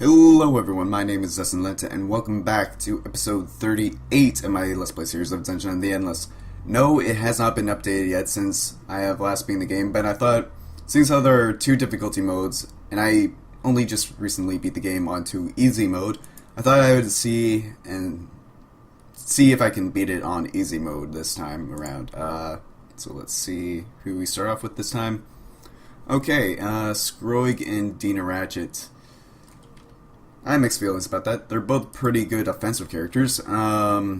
Hello everyone, my name is Dustin Lenta, and welcome back to episode 38 of my Let's Play series of Dungeon and the Endless. No, it has not been updated yet since I have last been in the game, but I thought, since how there are two difficulty modes, and I only just recently beat the game onto easy mode, I thought I would see if I can beat it on easy mode this time around. So let's see who we start off with this time. Okay, Scroig and Dina Ratchet. I have mixed feelings about that. They're both pretty good offensive characters, but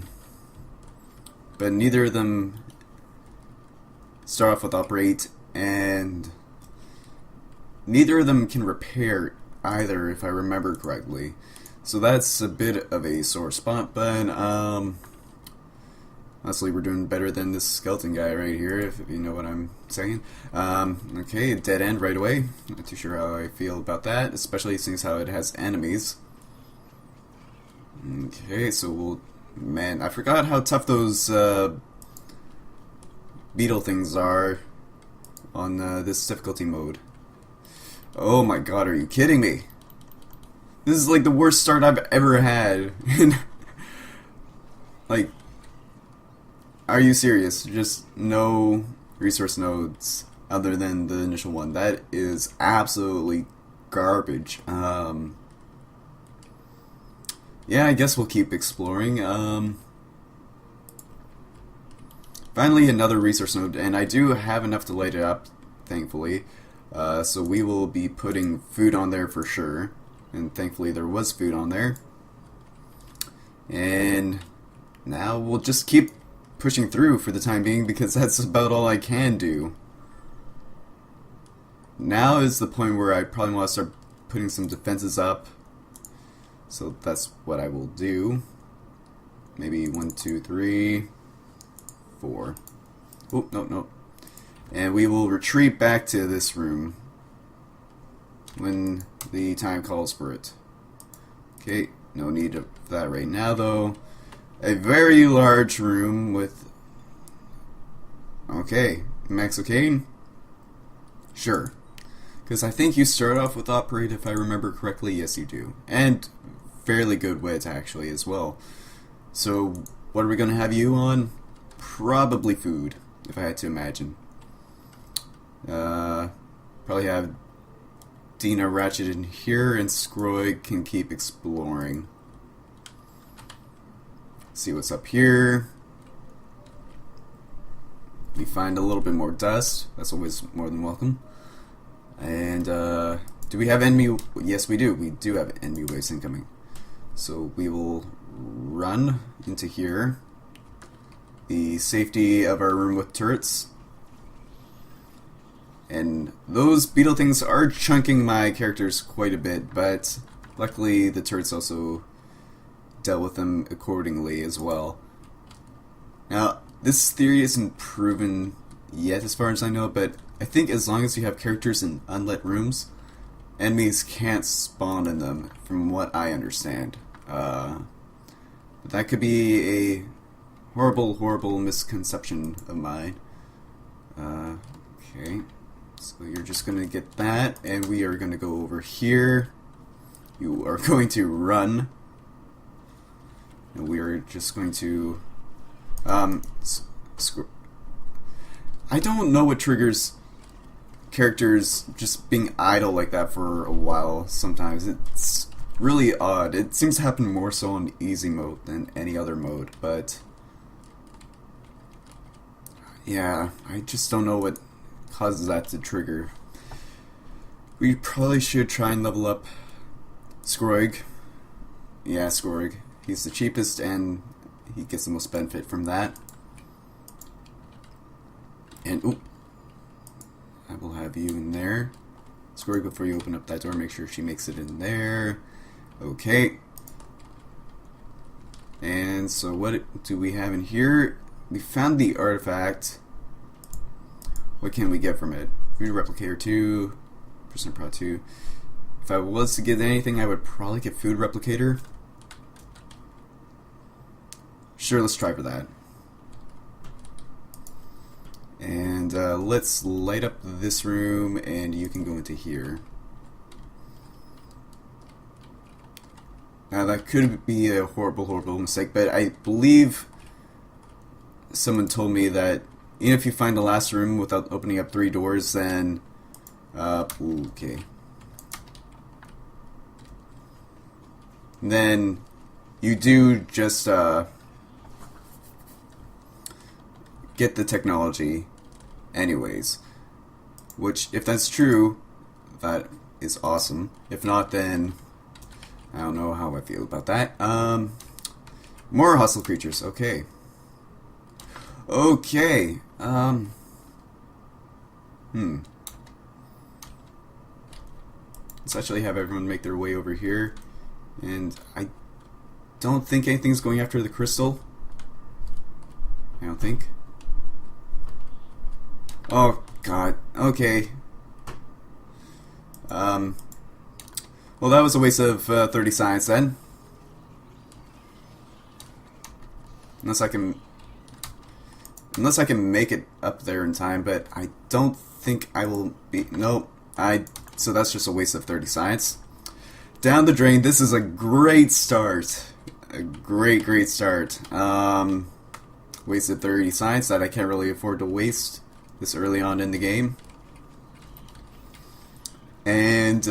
neither of them start off with Operate, and neither of them can repair either, if I remember correctly. So that's a bit of a sore spot, but honestly, we're doing better than this skeleton guy right here, if you know what I'm saying. Okay, dead end right away. Not too sure how I feel about that, especially since how it has enemies. Okay, so we'll... Man, I forgot how tough those beetle things are on this difficulty mode. Oh my god, are you kidding me? This is like the worst start I've ever had. Like... Are you serious? Just no resource nodes other than the initial one. That is absolutely garbage. Yeah, I guess we'll keep exploring. Finally, another resource node, and I do have enough to light it up, thankfully. So we will be putting food on there for sure. And thankfully there was food on there. And now we'll just keep pushing through for the time being, because that's about all I can do. Now is the point where I probably want to start putting some defenses up. So that's what I will do. Maybe 1, 2, 3, 4. Oh, no. And we will retreat back to this room when the time calls for it. Okay, no need of that right now though. A very large room with... Okay, Maxocane? Sure. Because I think you start off with Operate, if I remember correctly. Yes, you do. And fairly good wit, actually, as well. So, what are we going to have you on? Probably food, if I had to imagine. Probably have Dina Ratchet in here, and Scroig can keep exploring. See what's up here. We find a little bit more dust. That's always more than welcome. And do we have enemy? Yes, we do. We do have enemy waves incoming. So we will run into here. The safety of our room with turrets. And those beetle things are chunking my characters quite a bit, but luckily the turrets also dealt with them accordingly as well. Now, this theory isn't proven yet as far as I know, but I think as long as you have characters in unlit rooms, enemies can't spawn in them, from what I understand. That could be a horrible misconception of mine. Okay, so you're just gonna get that, and we are gonna go over here. You are going to run. And we are just going to, I don't know what triggers characters just being idle like that for a while sometimes. It's really odd. It seems to happen more so on easy mode than any other mode, but yeah, I just don't know what causes that to trigger. We probably should try and level up Scroig. Yeah, Scroig. He's the cheapest, and he gets the most benefit from that. And, oop, I will have you in there. Scroig, before you open up that door, make sure she makes it in there. Okay. And so what do we have in here? We found the artifact. What can we get from it? Food Replicator 2, Percent Pro 2. If I was to get anything, I would probably get Food Replicator. Sure, let's try for that. And let's light up this room, and you can go into here. Now that could be a horrible, horrible mistake, but I believe someone told me that even if you find the last room without opening up 3 doors, then okay. Then you do just get the technology anyways. Which, if that's true, that is awesome. If not, then I don't know how I feel about that. More hostile creatures, okay. Okay, let's actually have everyone make their way over here. And I don't think anything's going after the crystal. I don't think. Oh, God. Okay. Well, that was a waste of 30 science then. Unless I can make it up there in time, but I don't think I will be. Nope. So that's just a waste of 30 science. Down the drain. This is a great start. A great start. Wasted 30 science that I can't really afford to waste this early on in the game. And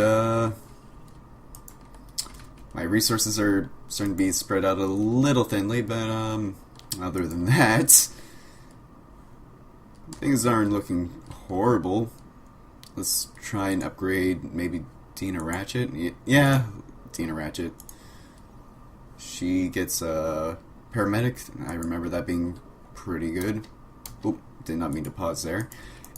my resources are starting to be spread out a little thinly, but other than that, things aren't looking horrible. Let's try and upgrade maybe Dina Ratchet. Yeah, Dina Ratchet. She gets a paramedic. I remember that being pretty good. Oop, did not mean to pause there.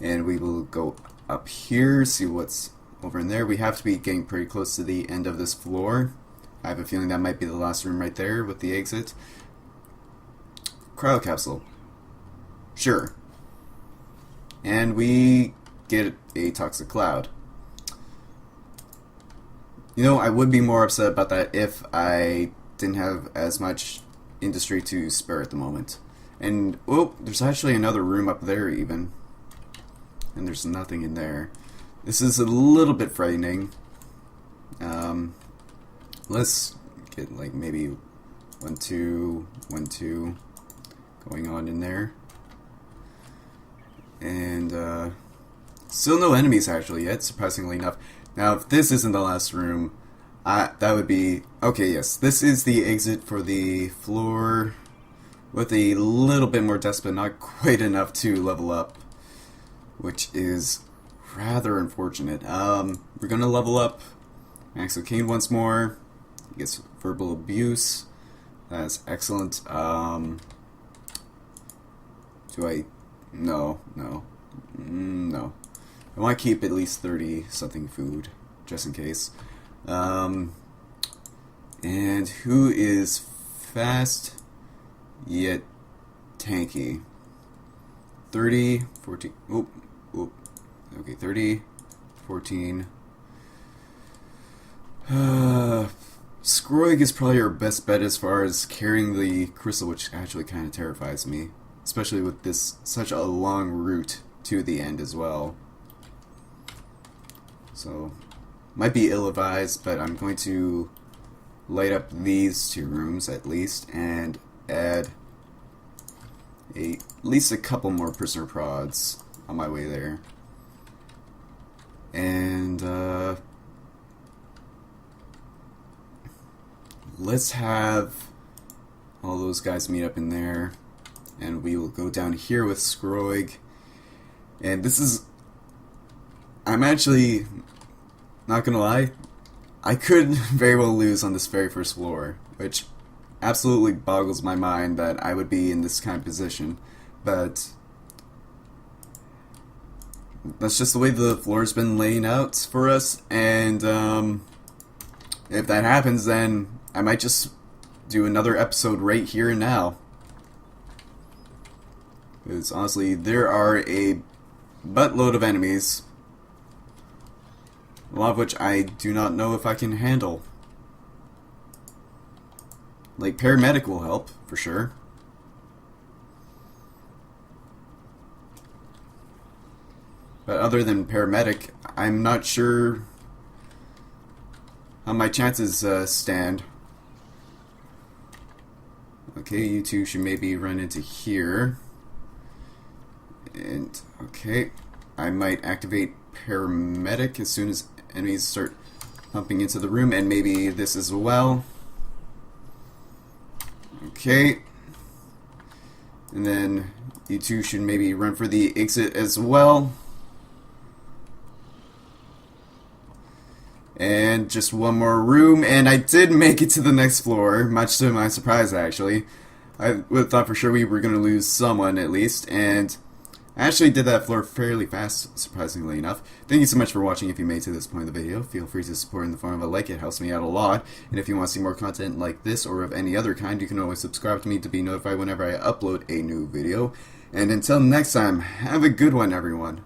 And we will go up here, see what's over in there. We have to be getting pretty close to the end of this floor. I have a feeling that might be the last room right there with the exit. Cryo capsule. Sure. And we get a toxic cloud. You know, I would be more upset about that if I didn't have as much industry to spare at the moment. And, oh, there's actually another room up there even. And there's nothing in there. This is a little bit frightening. Let's get like maybe 1, 2, 1, 2 going on in there. And still no enemies actually yet, surprisingly enough. Now, if this isn't the last room, that would be... Okay, yes, this is the exit for the floor with a little bit more depth, but not quite enough to level up, which is rather unfortunate. We're gonna level up Max O'Kane once more. He gets verbal abuse. That's excellent. Do I... No. I want to keep at least 30 something food, just in case. And who is fast yet tanky? 30, 14, oop. Okay, 30, 14. Scroig is probably our best bet as far as carrying the crystal, which actually kind of terrifies me. Especially with this such a long route to the end as well. So, might be ill-advised, but I'm going to light up these 2 rooms at least and add at least a couple more prisoner prods on my way there. And let's have all those guys meet up in there, and we will go down here with Scroig. And this is... I'm actually not gonna lie, I could very well lose on this very first floor, which absolutely boggles my mind that I would be in this kind of position, but that's just the way the floor's been laying out for us. And if that happens, then I might just do another episode right here and now, because honestly there are a buttload of enemies, a lot of which I do not know if I can handle. Like, paramedic will help, for sure. But other than paramedic, I'm not sure how my chances stand. Okay, you two should maybe run into here. And, okay, I might activate paramedic as soon as enemies start pumping into the room, and maybe this as well. Okay. And then you two should maybe run for the exit as well. And just one more room, and I did make it to the next floor, much to my surprise actually. I would have thought for sure we were going to lose someone at least, and I actually did that floor fairly fast, surprisingly enough. Thank you so much for watching. If you made it to this point of the video, feel free to support in the form of a like. It helps me out a lot. And if you want to see more content like this or of any other kind, you can always subscribe to me to be notified whenever I upload a new video. And until next time, have a good one, everyone.